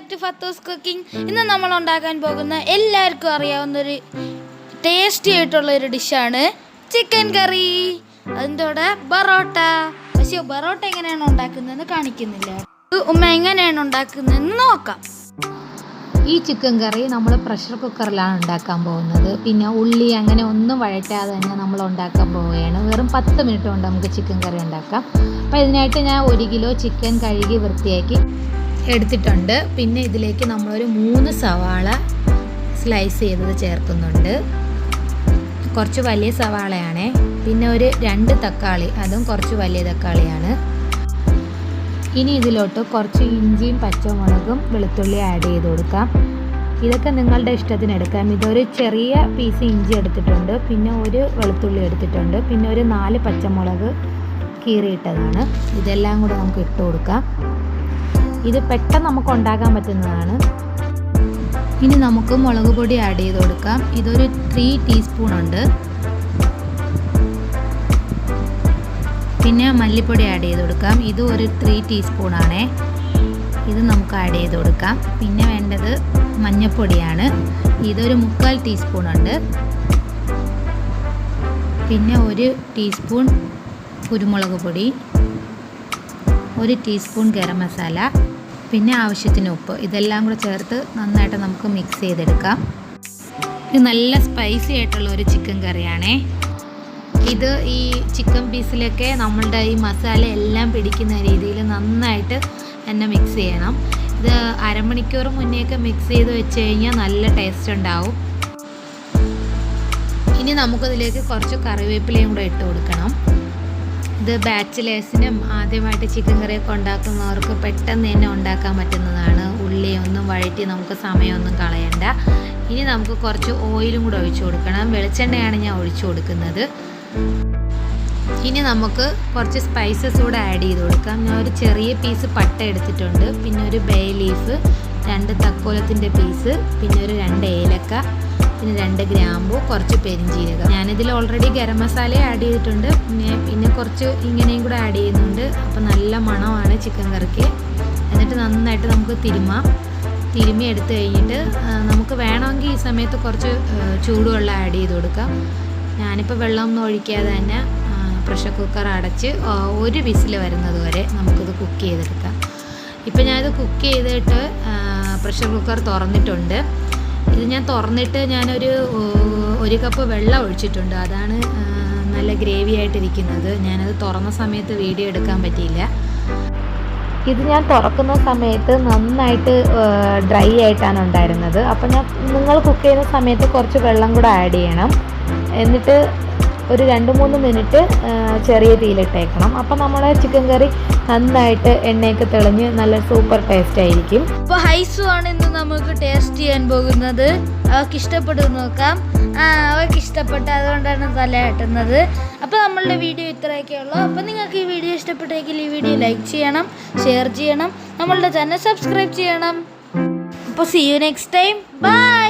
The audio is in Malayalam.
Back to ഫത്തൂസ് cooking. ഇന്ന് നമ്മൾ ഉണ്ടാക്കാൻ പോകുന്ന എല്ലാവർക്കും അറിയാവുന്നൊരു ടേസ്റ്റി ആയിട്ടുള്ളൊരു ഡിഷാണ് ചിക്കൻ കറി. അതിൻ്റെ കൂടെ ബറോട്ട. പക്ഷേ ബറോട്ട എങ്ങനെയാണ് ഉണ്ടാക്കുന്നതെന്ന് കാണിക്കുന്നില്ല. ഉമ്മ എങ്ങനെയാണ് ഉണ്ടാക്കുന്നതെന്ന് നോക്കാം. ഈ ചിക്കൻ കറി നമ്മൾ പ്രഷർ കുക്കറിലാണ് ഉണ്ടാക്കാൻ പോകുന്നത്. പിന്നെ ഉള്ളി അങ്ങനെ ഒന്നും വഴറ്റാതെ തന്നെ നമ്മൾ ഉണ്ടാക്കാൻ പോവുകയാണ്. വെറും 10 മിനിറ്റ് കൊണ്ട് നമുക്ക് ചിക്കൻ കറി ഉണ്ടാക്കാം. അപ്പോൾ ഇതിനായിട്ട് ഞാൻ 1 കിലോ ചിക്കൻ കഴുകി വൃത്തിയാക്കി എടുത്തിട്ടുണ്ട്. പിന്നെ ഇതിലേക്ക് നമ്മളൊരു 3 സവാള സ്ലൈസ് ചെയ്തത് ചേർക്കുന്നുണ്ട്. കുറച്ച് വലിയ സവാളയാണേ. പിന്നെ ഒരു 2 തക്കാളി, അതും കുറച്ച് വലിയ തക്കാളിയാണ്. ഇനി ഇതിലോട്ട് കുറച്ച് ഇഞ്ചിയും പച്ചമുളകും വെളുത്തുള്ളി ആഡ് ചെയ്ത് കൊടുക്കാം. ഇതൊക്കെ നിങ്ങളുടെ ഇഷ്ടത്തിന് എടുക്കാം. ഇതൊരു ചെറിയ പീസ് ഇഞ്ചി എടുത്തിട്ടുണ്ട്, പിന്നെ ഒരു വെളുത്തുള്ളി എടുത്തിട്ടുണ്ട്, പിന്നെ ഒരു 4 പച്ചമുളക് കീറിയിട്ടതാണ്. ഇതെല്ലാം കൂടെ നമുക്ക് ഇട്ട് കൊടുക്കാം. ഇത് പെട്ടെന്ന് നമുക്ക് ഉണ്ടാക്കാൻ പറ്റുന്നതാണ്. ഇനി നമുക്ക് മുളക് പൊടി ആഡ് ചെയ്ത് കൊടുക്കാം. ഇതൊരു 3 ടീസ്പൂൺ ഉണ്ട്. പിന്നെ മല്ലിപ്പൊടി ആഡ് ചെയ്ത് കൊടുക്കാം. ഇത് ഒരു 3 ടീസ്പൂണാണേ. ഇത് നമുക്ക് ആഡ് ചെയ്ത് കൊടുക്കാം. പിന്നെ വേണ്ടത് മഞ്ഞൾപ്പൊടിയാണ്. ഇതൊരു 3/4 ടീസ്പൂണുണ്ട്. പിന്നെ 1 ടീസ്പൂൺ കുരുമുളക് പൊടി, 1 ടീസ്പൂൺ ഗരം മസാല, പിന്നെ ആവശ്യത്തിന് ഉപ്പ്. ഇതെല്ലാം കൂടെ ചേർത്ത് നന്നായിട്ട് നമുക്ക് മിക്സ് ചെയ്തെടുക്കാം. ഇത് നല്ല സ്പൈസി ആയിട്ടുള്ള ഒരു ചിക്കൻ കറിയാണേ. ഇത് ഈ ചിക്കൻ പീസിലൊക്കെ നമ്മളുടെ ഈ മസാല എല്ലാം പിടിക്കുന്ന രീതിയിൽ നന്നായിട്ട് തന്നെ മിക്സ് ചെയ്യണം. ഇത് അരമണിക്കൂർ മുന്നേയൊക്കെ മിക്സ് ചെയ്ത് വെച്ച് കഴിഞ്ഞാൽ നല്ല ടേസ്റ്റ് ഉണ്ടാവും. ഇനി നമുക്കതിലേക്ക് കുറച്ച് കറിവേപ്പിലയും കൂടെ ഇട്ട് കൊടുക്കണം. ഇത് ബാച്ചിലേഴ്സിനും ആദ്യമായിട്ട് ചിക്കൻ കറിയൊക്കെ ഉണ്ടാക്കുന്നവർക്ക് പെട്ടെന്ന് തന്നെ ഉണ്ടാക്കാൻ പറ്റുന്നതാണ്. ഉള്ളിയൊന്നും വഴറ്റി നമുക്ക് സമയമൊന്നും കളയണ്ട. ഇനി നമുക്ക് കുറച്ച് ഓയിലും കൂടെ ഒഴിച്ചു കൊടുക്കണം. വെളിച്ചെണ്ണയാണ് ഞാൻ ഒഴിച്ചു കൊടുക്കുന്നത്. ഇനി നമുക്ക് കുറച്ച് സ്പൈസസ് കൂടെ ആഡ് ചെയ്ത് കൊടുക്കാം. ഞാൻ ഒരു ചെറിയ പീസ് പട്ട എടുത്തിട്ടുണ്ട്, പിന്നെ ഒരു ബേ ലീഫ്, 2 തക്കോലത്തിൻ്റെ പീസ്, പിന്നെ ഒരു 2 ഏലക്ക, പിന്നെ 2 ഗ്രാമ്പു, കുറച്ച് പെരിഞ്ചീരകം. ഞാനിതിൽ ഓൾറെഡി ഗരം മസാല ആഡ് ചെയ്തിട്ടുണ്ട്. പിന്നെ കുറച്ച് ഇങ്ങനെയും കൂടെ ആഡ് ചെയ്യുന്നുണ്ട്. അപ്പോൾ നല്ല മണമാണ് ചിക്കൻ കറിക്ക്. എന്നിട്ട് നന്നായിട്ട് നമുക്ക് തിരുമ്മി എടുത്ത് കഴിഞ്ഞിട്ട് നമുക്ക് വേണമെങ്കിൽ ഈ സമയത്ത് കുറച്ച് ചൂടുവെള്ളം ആഡ് ചെയ്ത് കൊടുക്കാം. ഞാനിപ്പോൾ വെള്ളമൊന്നും ഒഴിക്കാതെ തന്നെ പ്രഷർ കുക്കർ അടച്ച് 1 വിസിൽ വരുന്നത് വരെ നമുക്കിത് കുക്ക് ചെയ്തെടുക്കാം. ഇപ്പം ഞാനിത് കുക്ക് ചെയ്തിട്ട് പ്രഷർ കുക്കർ തുറന്നിട്ടുണ്ട്. ഇത് ഞാൻ തുറന്നിട്ട് ഞാനൊരു 1 കപ്പ് വെള്ളം ഒഴിച്ചിട്ടുണ്ട്. അതാണ് നല്ല ഗ്രേവി ആയിട്ടിരിക്കുന്നത്. ഞാനത് തുറന്ന സമയത്ത് വീഡിയോ എടുക്കാൻ പറ്റിയില്ല. ഇത് ഞാൻ തുറക്കുന്ന സമയത്ത് നന്നായിട്ട് ഡ്രൈ ആയിട്ടാണ് ഉണ്ടായിരുന്നത്. അപ്പം നിങ്ങൾ കുക്ക് ചെയ്യുന്ന സമയത്ത് കുറച്ച് വെള്ളം കൂടെ ആഡ് ചെയ്യണം. എന്നിട്ട് ഒരു 2-3 മിനിറ്റ് ചെറിയ തീയിലിട്ടേക്കണം. അപ്പം നമ്മളെ ചിക്കൻ കറി നന്നായിട്ട് എണ്ണയൊക്കെ തെളിഞ്ഞ് നല്ല സൂപ്പർ ടേസ്റ്റ് ആയിരിക്കും. അപ്പോൾ ഹൈസു ആണ് ഇന്ന് നമുക്ക് ടേസ്റ്റ് ചെയ്യാൻ പോകുന്നത്. അവർക്ക് ഇഷ്ടപ്പെടുന്നു നോക്കാം. അവർക്ക് ഇഷ്ടപ്പെട്ട, അതുകൊണ്ടാണ് തല ആട്ടുന്നത്. അപ്പോൾ നമ്മളുടെ വീഡിയോ ഇത്രയൊക്കെ ഉള്ളൂ. അപ്പോൾ നിങ്ങൾക്ക് ഈ വീഡിയോ ഇഷ്ടപ്പെട്ടെങ്കിൽ ഈ വീഡിയോ ലൈക്ക് ചെയ്യണം, ഷെയർ ചെയ്യണം, നമ്മളുടെ ചാനൽ സബ്സ്ക്രൈബ് ചെയ്യണം. അപ്പോൾ see you next time. By.